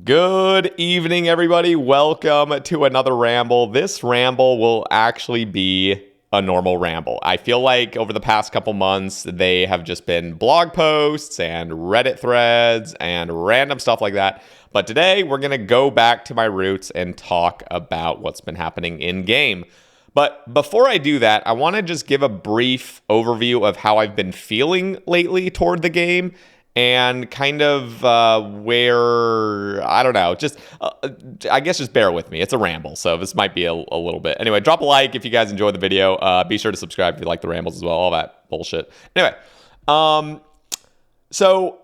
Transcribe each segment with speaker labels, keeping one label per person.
Speaker 1: Good evening, everybody. Welcome to another ramble. This ramble will actually be a normal ramble. I feel like over the past couple months, they have just been blog posts and Reddit threads and random stuff like that. But today, we're going to go back to my roots and talk about what's been happening in game. But before I do that, I want to just give a brief overview of how I've been feeling lately toward the game and kind of where, I don't know, just, I guess just bear with me. It's a ramble, so this might be a little bit. Anyway, drop a like if you guys enjoy the video. Be sure to subscribe if you like the rambles as well, all that bullshit. Anyway, so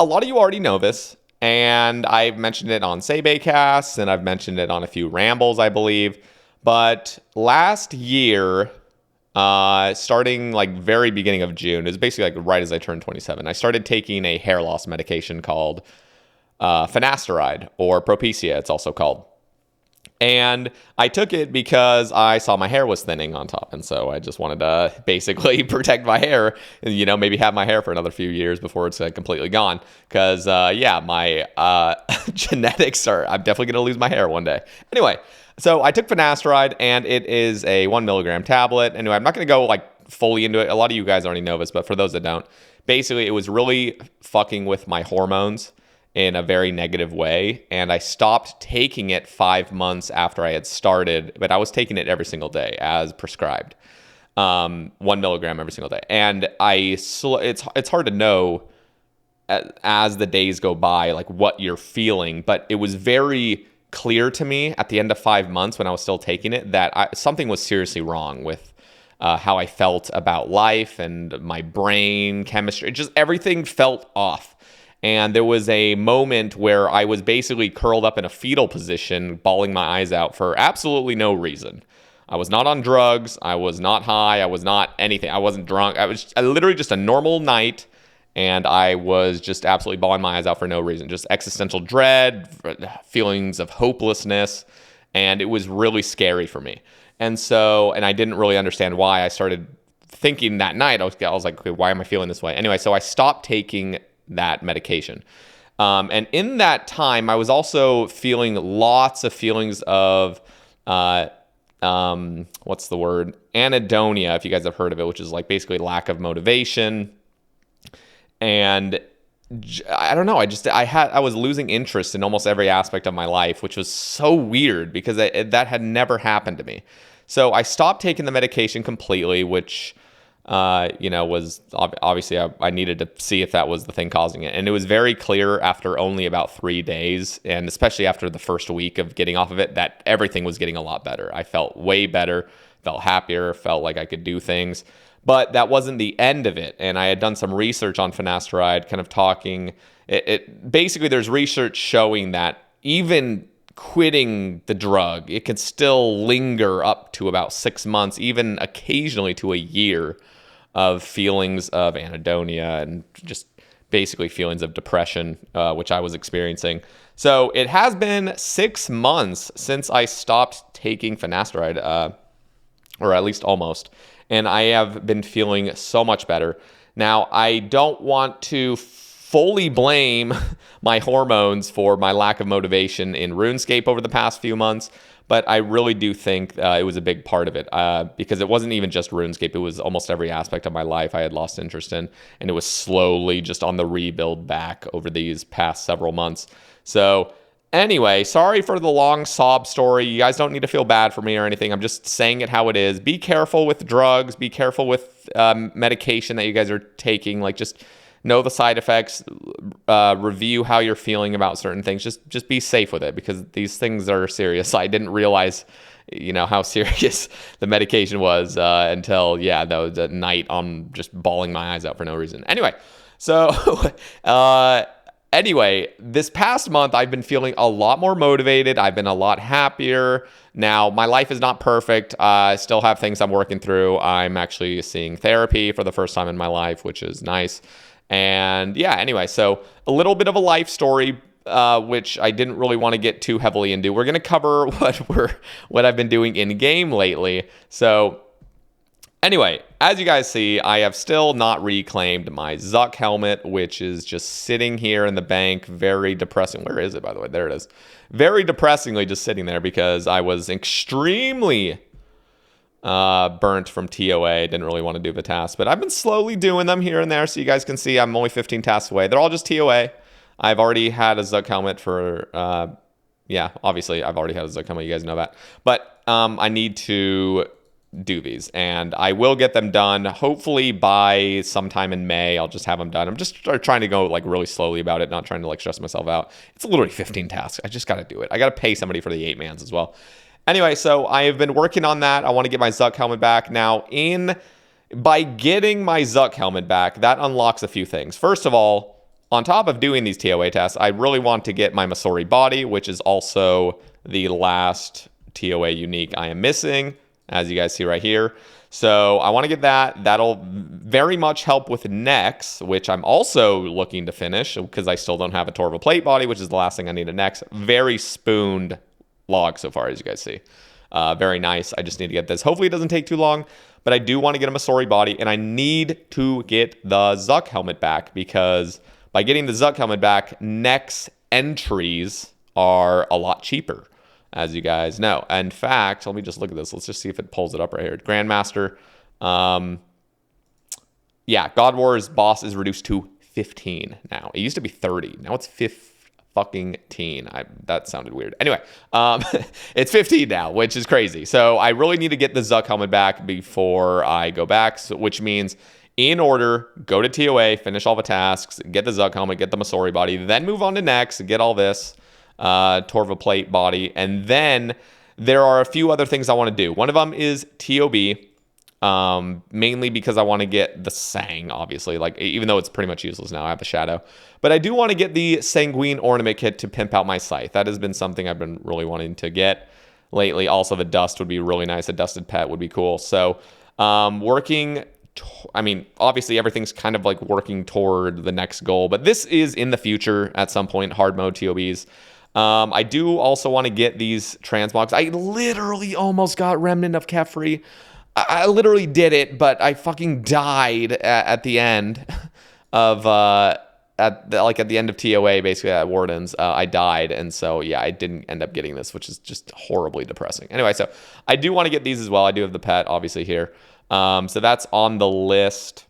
Speaker 1: a lot of you already know this, and I've mentioned it on Casts, and I've mentioned it on a few rambles, I believe. But last year, starting like very beginning of June, it was basically like right as I turned 27, I started taking a hair loss medication called finasteride, or Propecia, it's also called. And I took it because I saw my hair was thinning on top. And so I just wanted to basically protect my hair and, maybe have my hair for another few years before it's completely gone. Because, my genetics I'm definitely going to lose my hair one day. Anyway, so I took finasteride, and it is a 1 milligram tablet. Anyway, I'm not going to go like fully into it. A lot of you guys already know this, but for those that don't, basically it was really fucking with my hormones in a very negative way. And I stopped taking it 5 months after I had started, but I was taking it every single day as prescribed. 1 milligram every single day. And it's hard to know as the days go by, like what you're feeling, but it was very clear to me at the end of 5 months when I was still taking it that something was seriously wrong with how I felt about life and my brain chemistry. Just everything felt off. And there was a moment where I was basically curled up in a fetal position, bawling my eyes out for absolutely no reason. I was not on drugs. I was not high. I was not anything. I wasn't drunk. I was literally just a normal night. And I was just absolutely bawling my eyes out for no reason. Just existential dread, feelings of hopelessness. And it was really scary for me. And I didn't really understand why. I started thinking that night, I was like, okay, why am I feeling this way? Anyway, so I stopped taking that medication. And in that time, I was also feeling lots of feelings of, what's the word? Anhedonia, if you guys have heard of it, which is like basically lack of motivation. And I don't know, I was losing interest in almost every aspect of my life, which was so weird because that had never happened to me. So I stopped taking the medication completely, which, was obviously I needed to see if that was the thing causing it. And it was very clear after only about 3 days, and especially after the first week of getting off of it, that everything was getting a lot better. I felt way better, felt happier, felt like I could do things. But that wasn't the end of it. And I had done some research on finasteride, kind of talking. Basically, there's research showing that even quitting the drug, it can still linger up to about 6 months, even occasionally to a year of feelings of anhedonia and just basically feelings of depression, which I was experiencing. So it has been 6 months since I stopped taking finasteride, or at least almost. And I have been feeling so much better. Now, I don't want to fully blame my hormones for my lack of motivation in RuneScape over the past few months, but I really do think it was a big part of it because it wasn't even just RuneScape. It was almost every aspect of my life I had lost interest in, and it was slowly just on the rebuild back over these past several months. So anyway, sorry for the long sob story. You guys don't need to feel bad for me or anything. I'm just saying it how it is. Be careful with drugs. Be careful with medication that you guys are taking. Like, just know the side effects. Review how you're feeling about certain things. Just be safe with it because these things are serious. I didn't realize, how serious the medication was until, that night I'm just bawling my eyes out for no reason. Anyway, so... Anyway, this past month, I've been feeling a lot more motivated. I've been a lot happier. Now, my life is not perfect. I still have things I'm working through. I'm actually seeing therapy for the first time in my life, which is nice. And anyway, so a little bit of a life story, which I didn't really want to get too heavily into. We're going to cover what I've been doing in game lately. So Anyway, as you guys see, I have still not reclaimed my Zuck helmet, which is just sitting here in the bank. Very depressing. Where is it, by the way? There it is. Very depressingly just sitting there because I was extremely burnt from TOA. Didn't really want to do the tasks, but I've been slowly doing them here and there. So you guys can see I'm only 15 tasks away. They're all just TOA. I've already had a Zuck helmet for, yeah, obviously I've already had a Zuck helmet. You guys know that. But I need to do these, and I will get them done hopefully by sometime in May. I'll just have them done. I'm just trying to go like really slowly about it, not trying to like stress myself out. It's literally 15 tasks. I just got to do it. I got to pay somebody for the 8-mans as well. Anyway, so I have been working on that. I want to get my Zuck helmet back. Now, by getting my Zuck helmet back, that unlocks a few things. First of all, on top of doing these TOA tests, I really want to get my Masori body, which is also the last TOA unique I am missing, as you guys see right here. So I want to get that. That'll very much help with Nex, which I'm also looking to finish because I still don't have a Torva plate body, which is the last thing I need a Nex. Very spooned log so far, as you guys see. Very nice. I just need to get this. Hopefully it doesn't take too long, but I do want to get a Masori body, and I need to get the Zuck helmet back because by getting the Zuck helmet back, Nex entries are a lot cheaper, as you guys know. In fact, let me just look at this. Let's just see if it pulls it up right here. Grandmaster. Yeah, God War's boss is reduced to 15 now. It used to be 30. Now it's 15. That sounded weird. Anyway, it's 15 now, which is crazy. So I really need to get the Zuck helmet back before I go back, which means in order, go to TOA, finish all the tasks, get the Zuck helmet, get the Masori body, then move on to Nex, get all this. Torva plate body, and then there are a few other things I want to do. One of them is TOB, mainly because I want to get the Sang, obviously, like even though it's pretty much useless now, I have a Shadow, but I do want to get the Sanguine ornament kit to pimp out my scythe. That has been something I've been really wanting to get lately. Also, the dust would be really nice. A dusted pet would be cool. So I mean, obviously everything's kind of like working toward the next goal, but this is in the future at some point, hard mode TOBs. I do also want to get these transmogs. I literally almost got Remnant of Kefri. I literally did it, but I fucking died at the end of at the end of TOA, basically at Warden's. I died, and so yeah, I didn't end up getting this, which is just horribly depressing. Anyway, so I do want to get these as well. I do have the pet, obviously, here. So that's on the list.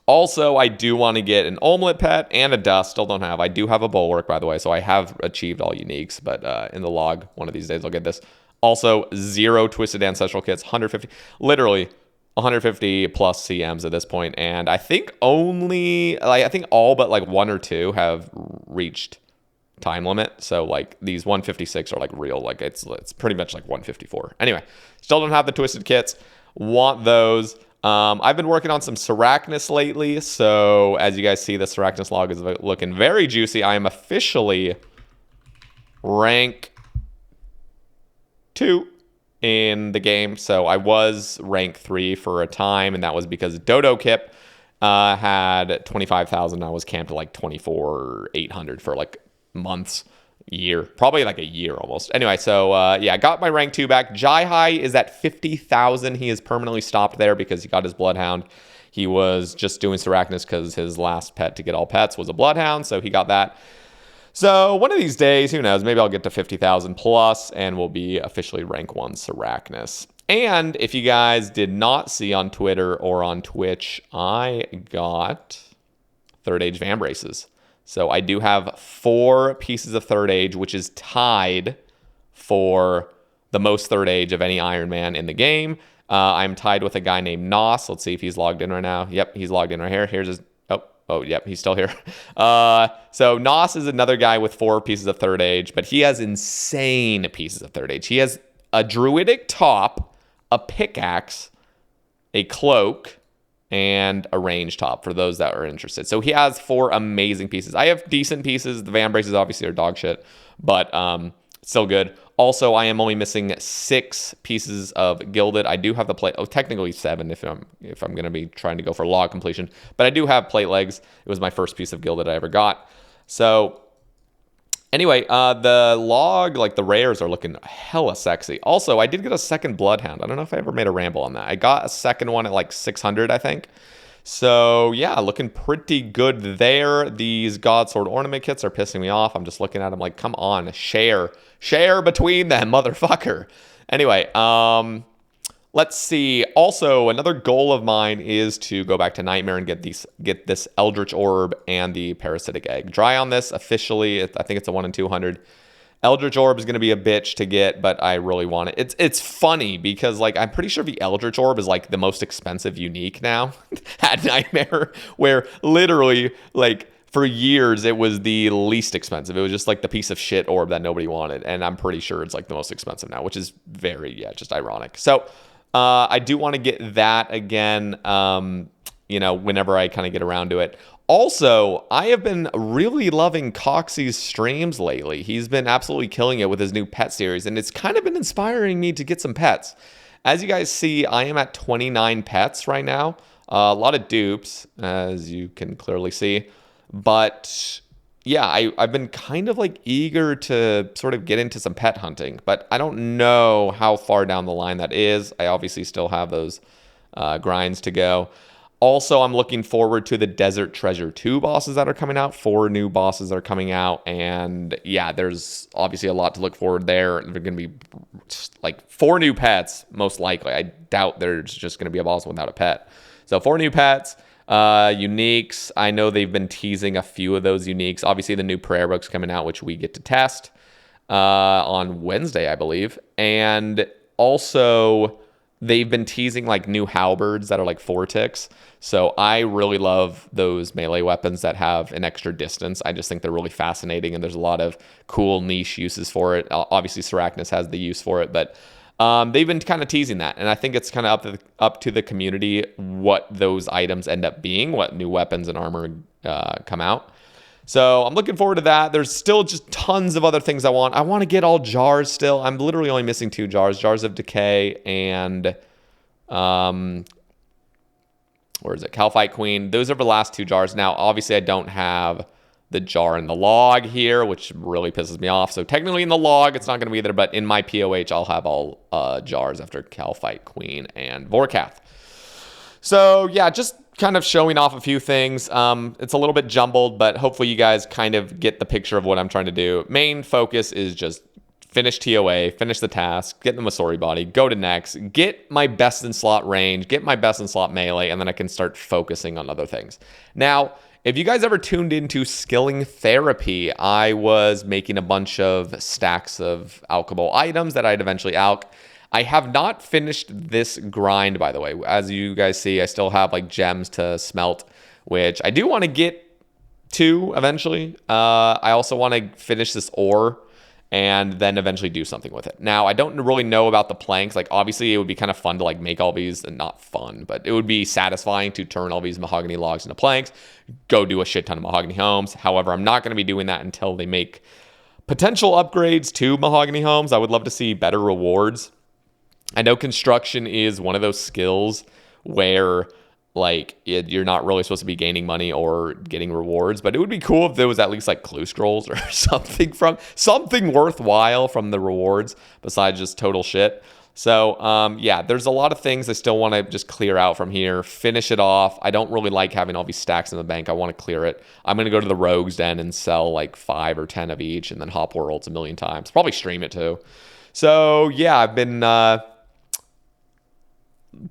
Speaker 1: Also, I do want to get an Omelet pet and a dust. Still don't have. I do have a Bulwark, by the way, so I have achieved all uniques, but in the log, one of these days I'll get this. Also, 0 Twisted Ancestral Kits, 150, literally 150 plus CMs at this point, and I think I think all but like 1 or 2 have reached time limit. So like these 156 are like real, like it's pretty much like 154. Anyway, still don't have the Twisted Kits. Want those. I've been working on some Sarachnis lately, so as you guys see, the Sarachnis log is looking very juicy. I am officially rank 2 in the game, so I was rank 3 for a time, and that was because Dodo Kip had 25,000. I was camped at like 24,800 for like months. Probably like a year almost. Anyway, so yeah, I got my rank 2 back. Jai Hai is at 50,000. He is permanently stopped there because he got his Bloodhound. He was just doing Sarachnis because his last pet to get all pets was a Bloodhound, so he got that. So one of these days, who knows, maybe I'll get to 50,000 plus and we'll be officially rank 1 Sarachnis. And if you guys did not see on Twitter or on Twitch, I got 3rd Age Vambraces. So I do have 4 pieces of 3rd Age, which is tied for the most 3rd Age of any Iron Man in the game. I'm tied with a guy named Nos. Let's see if he's logged in right now. Yep, he's logged in right here. Here's his... Oh, yep, he's still here. So Nos is another guy with 4 pieces of 3rd Age, but he has insane pieces of 3rd Age. He has a Druidic top, a pickaxe, a cloak, and a range top for those that are interested. So he has 4 amazing pieces. I have decent pieces. The Vambraces obviously are dog shit, but still good. Also, I am only missing 6 pieces of Gilded. I do have the plate. Oh, technically 7 if I'm going to be trying to go for log completion. But I do have plate legs. It was my first piece of Gilded I ever got. So Anyway, the log, like the rares, are looking hella sexy. Also, I did get a second Bloodhound. I don't know if I ever made a ramble on that. I got a second one at like 600, I think. So yeah, looking pretty good there. These Godsword ornament kits are pissing me off. I'm just looking at them like, come on, share between them, motherfucker. Anyway, let's see. Also, another goal of mine is to go back to Nightmare and get this Eldritch Orb and the Parasitic Egg. Dry on this officially. I think it's a 1 in 200. Eldritch Orb is going to be a bitch to get, but I really want it. It's funny because like I'm pretty sure the Eldritch Orb is like the most expensive unique now at Nightmare, where literally like for years it was the least expensive. It was just like the piece of shit orb that nobody wanted, and I'm pretty sure it's like the most expensive now, which is just ironic. So I do want to get that again, whenever I kind of get around to it. Also, I have been really loving Coxie's streams lately. He's been absolutely killing it with his new pet series, and it's kind of been inspiring me to get some pets. As you guys see, I am at 29 pets right now. A lot of dupes, as you can clearly see. But yeah, I've been kind of like eager to sort of get into some pet hunting, but I don't know how far down the line that is. I obviously still have those grinds to go. Also, I'm looking forward to the Desert Treasure 2 bosses that are coming out. 4 new bosses that are coming out. And yeah, there's obviously a lot to look forward there. They're going to be like 4 new pets, most likely. I doubt there's just going to be a boss without a pet. So 4 new pets, uniques. I know they've been teasing a few of those uniques. Obviously, the new prayer book's coming out, which we get to test on Wednesday, I believe. And also, they've been teasing like new halberds that are like 4 ticks. So I really love those melee weapons that have an extra distance. I just think they're really fascinating, and there's a lot of cool niche uses for it. Obviously, Sarachnis has the use for it, but they've been kind of teasing that, and I think it's kind of up to the community what those items end up being, what new weapons and armor come out. So I'm looking forward to that. There's still just tons of other things I want. I want to get all jars still. I'm literally only missing 2 jars. Jars of Decay and where is it? Calphite Queen. Those are the last 2 jars. Now, obviously, I don't have the jar in the log here, which really pisses me off. So technically in the log, it's not going to be there, but in my POH, I'll have all jars after Calphite Queen and Vorkath. So yeah, just kind of showing off a few things. It's a little bit jumbled, but hopefully you guys kind of get the picture of what I'm trying to do. Main focus is just finish TOA, finish the task, get the Masori body, go to next, get my best in slot range, get my best in slot melee, and then I can start focusing on other things. Now, if you guys ever tuned into Skilling Therapy, I was making a bunch of stacks of alchable items that I'd eventually alch. I have not finished this grind, by the way. As you guys see, I still have like gems to smelt, which I do want to get to eventually. I also want to finish this ore and then eventually do something with it. Now, I don't really know about the planks. Like, obviously, it would be kind of fun to like make all these, and not fun, but it would be satisfying to turn all these mahogany logs into planks, go do a shit ton of mahogany homes. However, I'm not going to be doing that until they make potential upgrades to mahogany homes. I would love to see better rewards. I know construction is one of those skills where like you're not really supposed to be gaining money or getting rewards, but it would be cool if there was at least like clue scrolls or something worthwhile from the rewards besides just total shit. So yeah, there's a lot of things I still want to just clear out from here, finish it off. I don't really like having all these stacks in the bank. I want to clear it. I'm going to go to the Rogue's Den and sell like 5 or 10 of each, and then hop worlds a million times. Probably stream it too. So yeah, I've been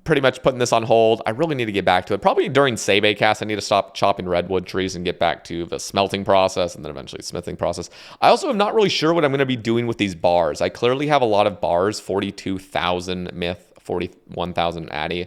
Speaker 1: pretty much putting this on hold. I really need to get back to it. Probably during Save cast, I need to stop chopping redwood trees and get back to the smelting process and then eventually smithing process. I also am not really sure what I'm going to be doing with these bars. I clearly have a lot of bars, 42,000 myth, 41,000 addy.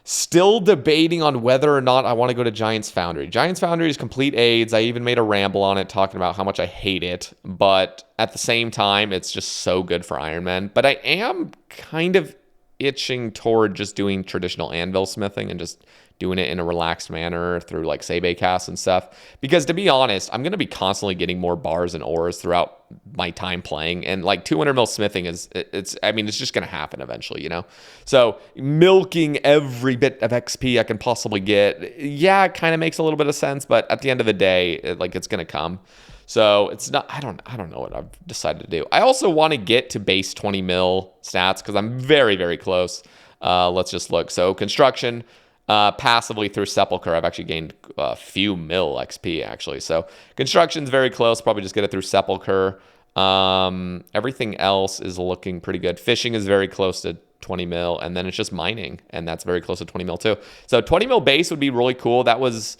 Speaker 1: Still debating on whether or not I want to go to Giant's Foundry. Giant's Foundry is complete AIDS. I even made a ramble on it talking about how much I hate it, but at the same time, it's just so good for Iron Man. But I am kind of itching toward just doing traditional anvil smithing and just doing it in a relaxed manner through like Sebe casts and stuff. Because to be honest, I'm going to be constantly getting more bars and ores throughout my time playing. And like 200 mil smithing it's just going to happen eventually, you know? So milking every bit of XP I can possibly get, yeah, it kind of makes a little bit of sense. But at the end of the day, it's going to come. So it's not, I don't know what I've decided to do. I also want to get to base 20 mil stats because I'm very, very close. Let's just look. So construction, passively through Sepulcher, I've actually gained a few mil XP actually. So construction's very close. Probably just get it through Sepulcher. Everything else is looking pretty good. Fishing is very close to 20 mil, and then it's just mining, and that's very close to 20 mil too. So 20 mil base would be really cool. That was,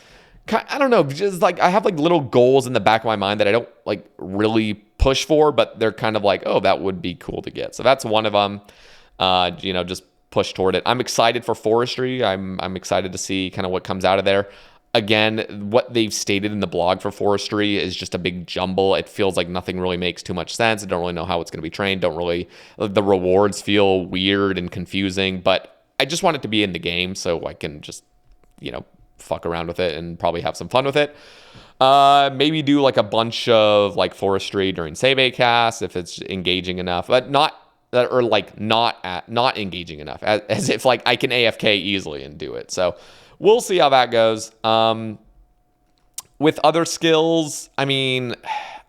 Speaker 1: I don't know, just like I have like little goals in the back of my mind that I don't like really push for, but they're kind of like, oh, that would be cool to get. So that's one of them. Just push toward it. I'm excited for forestry. I'm excited to see kind of what comes out of there. Again, what they've stated in the blog for forestry is just a big jumble. It feels like nothing really makes too much sense. I don't really know how it's going to be trained. The rewards feel weird and confusing, but I just want it to be in the game so I can just, fuck around with it and probably have some fun with it. Maybe do like a bunch of like forestry during save casts if it's engaging enough, but not engaging enough, as if like I can AFK easily and do it. So we'll see how that goes. With other skills, I mean,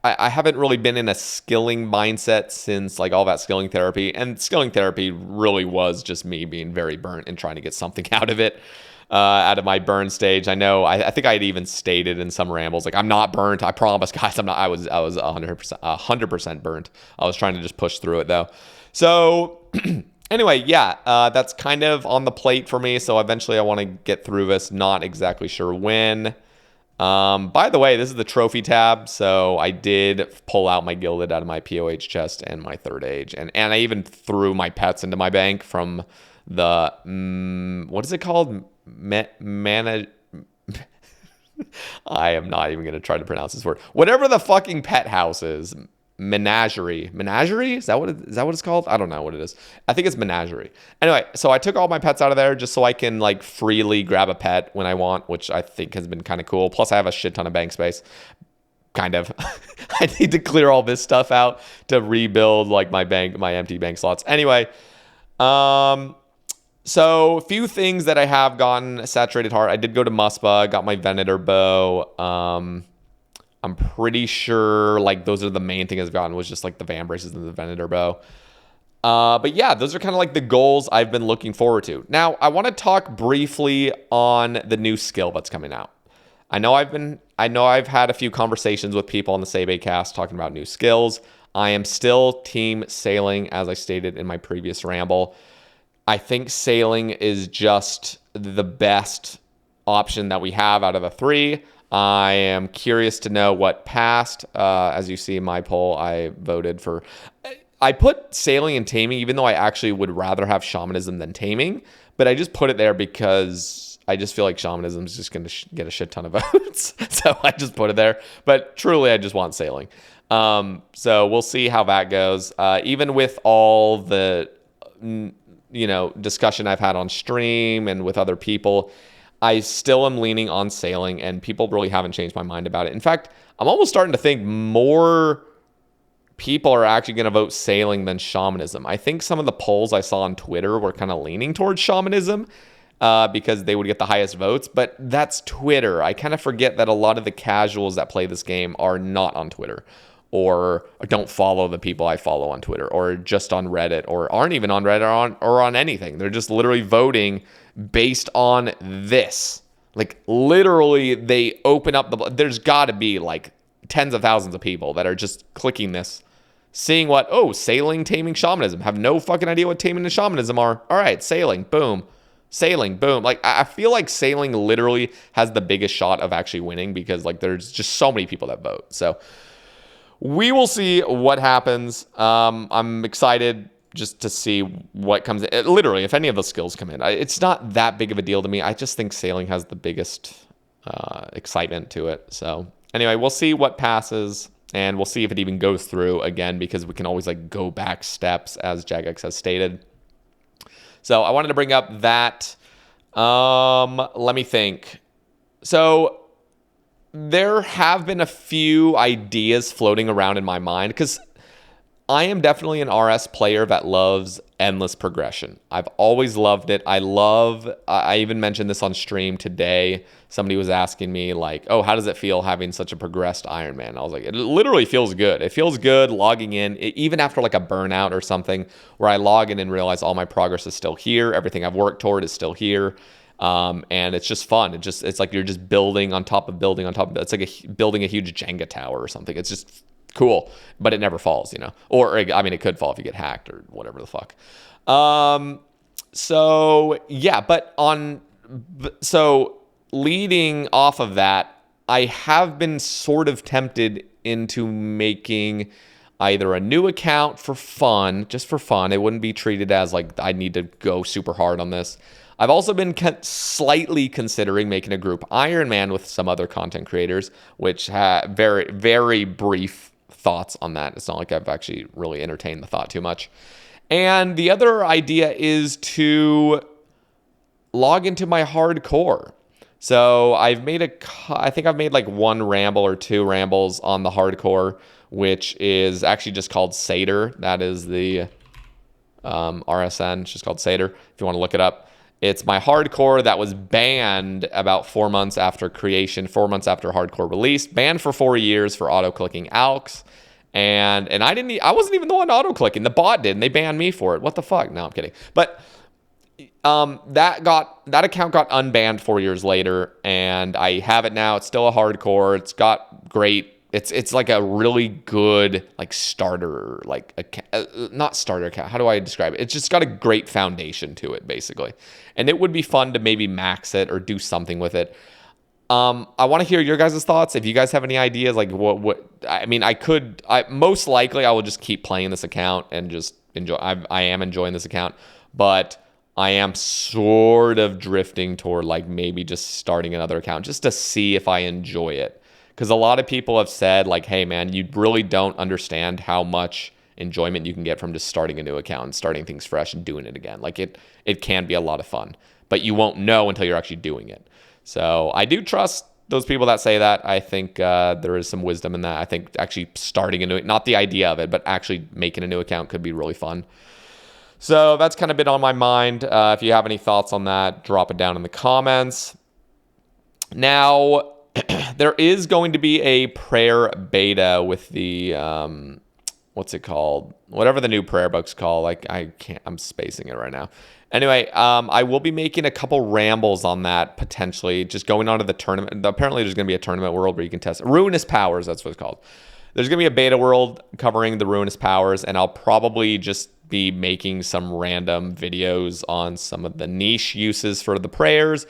Speaker 1: I haven't really been in a skilling mindset since like all that skilling therapy, and skilling therapy really was just me being very burnt and trying to get something out of it. Out of my burn stage. I know, I think I had even stated in some rambles, like, I'm not burnt. I promise, guys, I'm not. I was 100% burnt. I was trying to just push through it, though. So, anyway, yeah, that's kind of on the plate for me. So, eventually, I want to get through this. Not exactly sure when. By the way, this is the trophy tab. So, I did pull out my gilded out of my POH chest and my third age. And I even threw my pets into my bank from the, what is it called? I am not even going to try to pronounce this word. Whatever the fucking pet house is. Menagerie. Menagerie? Is that what it's called? I don't know what it is. I think it's menagerie. Anyway, so I took all my pets out of there just so I can like freely grab a pet when I want, which I think has been kind of cool. Plus I have a shit ton of bank space. Kind of. I need to clear all this stuff out to rebuild like my empty bank slots. Anyway, so a few things that I have gotten saturated heart. I did go to Muspa, got my Venator bow. I'm pretty sure like those are the main things I've gotten was just like the Van braces and the Venator bow. But yeah, those are kind of like the goals I've been looking forward to. Now, I want to talk briefly on the new skill that's coming out. I know I've had a few conversations with people on the Save cast talking about new skills. I am still team sailing, as I stated in my previous ramble. I think sailing is just the best option that we have out of the three. I am curious to know what passed. As you see in my poll, I voted for... I put sailing and taming, even though I actually would rather have shamanism than taming. But I just put it there because I just feel like shamanism is just going to get a shit ton of votes. So I just put it there. But truly, I just want sailing. So we'll see how that goes. Even with all the... discussion I've had on stream and with other people, I still am leaning on sailing, and people really haven't changed my mind about it. In fact, I'm almost starting to think more people are actually going to vote sailing than shamanism. I think some of the polls I saw on Twitter were kind of leaning towards shamanism because they would get the highest votes, but that's Twitter. I kind of forget that a lot of the casuals that play this game are not on Twitter, or don't follow the people I follow on Twitter, or just on Reddit, or aren't even on Reddit or on anything. They're just literally voting based on this. Like, literally, they open up there's got to be, like, tens of thousands of people that are just clicking this, seeing sailing, taming, shamanism. Have no fucking idea what taming and shamanism are. All right, sailing, boom. Sailing, boom. Like, I feel like sailing literally has the biggest shot of actually winning because, like, there's just so many people that vote. So... we will see what happens. I'm excited just to see what comes in. Literally, if any of those skills come in, it's not that big of a deal to me. I just think sailing has the biggest excitement to it. So anyway, we'll see what passes, and we'll see if it even goes through again, because we can always like go back steps, as Jagex has stated. So I wanted to bring up that. Let me think. So there have been a few ideas floating around in my mind, because I am definitely an RS player that loves endless progression. I've always loved it. I even mentioned this on stream today. Somebody was asking me like, oh, how does it feel having such a progressed Iron Man? I was like, it literally feels good. It feels good logging in, even after like a burnout or something, where I log in and realize all my progress is still here. Everything I've worked toward is still here. And it's just fun. It's like you're just building on top of building on top of, it's like building a huge Jenga tower or something. It's just cool, but it never falls, or I mean, it could fall if you get hacked or whatever the fuck. So leading off of that, I have been sort of tempted into making either a new account for fun, just for fun. It wouldn't be treated as like I need to go super hard on this. I've also been slightly considering making a group Iron Man with some other content creators, which have very, very brief thoughts on that. It's not like I've actually really entertained the thought too much. And the other idea is to log into my hardcore. So I think I've made like one ramble or two rambles on the hardcore, which is actually just called Seder. That is the RSN. It's just called Seder if you want to look it up. It's my hardcore that was banned about 4 months after creation, 4 months after hardcore released, banned for 4 years for auto-clicking ALKs. And I wasn't even the one auto-clicking. The bot did, and they banned me for it. What the fuck? No, I'm kidding. But that account got unbanned 4 years later, and I have it now. It's still a hardcore. It's got great. It's like a really good like starter, like not starter account. How do I describe it? It's just got a great foundation to it, basically. And it would be fun to maybe max it or do something with it. I want to hear your guys' thoughts. If you guys have any ideas, like what I mean, most likely I will just keep playing this account and just enjoy. I am enjoying this account, but I am sort of drifting toward like maybe just starting another account just to see if I enjoy it. Because a lot of people have said like, hey man, you really don't understand how much enjoyment you can get from just starting a new account and starting things fresh and doing it again. Like it can be a lot of fun, but you won't know until you're actually doing it. So I do trust those people that say that. I think there is some wisdom in that. I think actually starting a new, not the idea of it, but actually making a new account could be really fun. So that's kind of been on my mind. If you have any thoughts on that, drop it down in the comments. Now, there is going to be a prayer beta with the, what's it called? Whatever the new prayer book's called. Like I'm spacing it right now. Anyway, I will be making a couple rambles on that potentially, just going on to the tournament. Apparently there's going to be a tournament world where you can test Ruinous Powers. That's what it's called. There's going to be a beta world covering the Ruinous Powers, and I'll probably just be making some random videos on some of the niche uses for the prayers.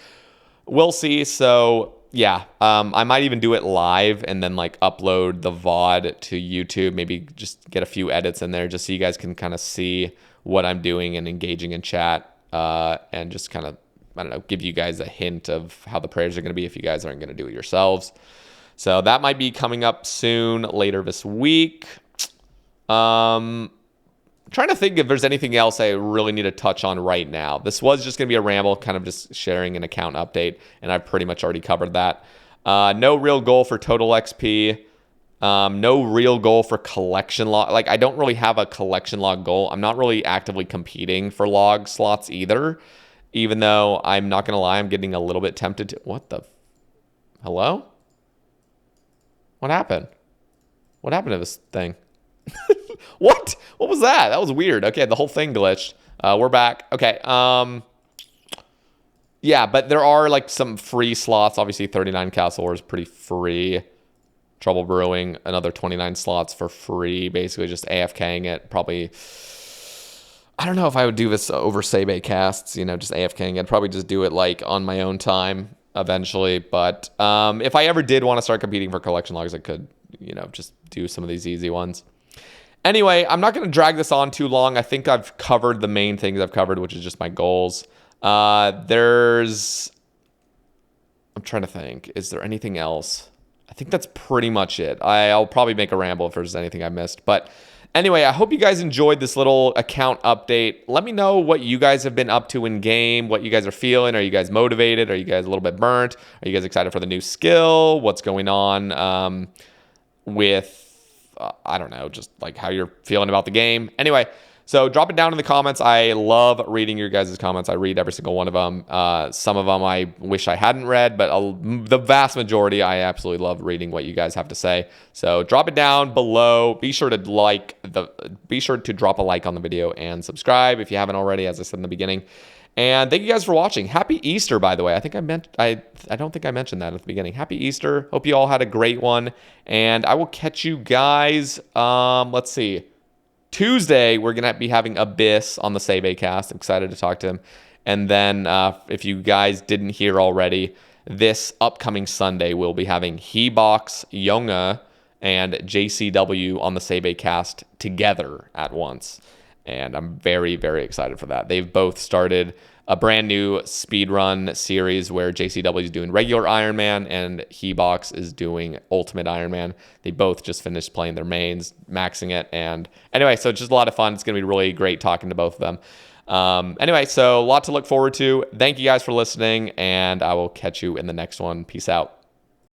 Speaker 1: We'll see. So yeah, I might even do it live and then like upload the VOD to YouTube. Maybe just get a few edits in there just so you guys can kind of see what I'm doing and engaging in chat, and just kind of, I don't know, give you guys a hint of how the prayers are going to be if you guys aren't going to do it yourselves. So that might be coming up soon, later this week. Trying to think if there's anything else I really need to touch on right now. This was just going to be a ramble, kind of just sharing an account update, and I've pretty much already covered that. No real goal for total XP. No real goal for collection log. Like, I don't really have a collection log goal. I'm not really actively competing for log slots either, even though I'm not going to lie, I'm getting a little bit tempted to... What the... Hello? What happened? What happened to this thing? What? What was that? That was weird. Okay, the whole thing glitched. We're back. Okay. Yeah, but there are like some free slots. Obviously, 39 Castle War is pretty free. Trouble Brewing, another 29 slots for free. Basically, just AFKing it. Probably, I don't know if I would do this over Sebe casts. Just AFKing it. I'd probably just do it like on my own time eventually. But if I ever did want to start competing for collection logs, I could, just do some of these easy ones. Anyway, I'm not going to drag this on too long. I think I've covered the main things I've covered, which is just my goals. I'm trying to think. Is there anything else? I think that's pretty much it. I'll probably make a ramble if there's anything I missed. But anyway, I hope you guys enjoyed this little account update. Let me know what you guys have been up to in game, what you guys are feeling. Are you guys motivated? Are you guys a little bit burnt? Are you guys excited for the new skill? What's going on with I don't know, just like how you're feeling about the game. Anyway, so drop it down in the comments. I love reading your guys' comments. I read every single one of them. Some of them I wish I hadn't read, but the vast majority I absolutely love reading what you guys have to say. So drop it down below. Be sure to drop a like on the video and subscribe if you haven't already, as I said in the beginning. And thank you guys for watching. Happy Easter, by the way. I don't think I mentioned that at the beginning. Happy Easter. Hope you all had a great one. And I will catch you guys, let's see. Tuesday, we're going to be having Abyss on the Sebe cast. I'm excited to talk to him. And then if you guys didn't hear already, this upcoming Sunday, we'll be having Hebox, Yonga, and JCW on the Sebe cast together at once. And I'm very, very excited for that. They've both started a brand new speedrun series where JCW is doing regular Ironman and Hebox is doing Ultimate Ironman. They both just finished playing their mains, maxing it. And anyway, so it's just a lot of fun. It's going to be really great talking to both of them. Anyway, so a lot to look forward to. Thank you guys for listening, and I will catch you in the next one. Peace out.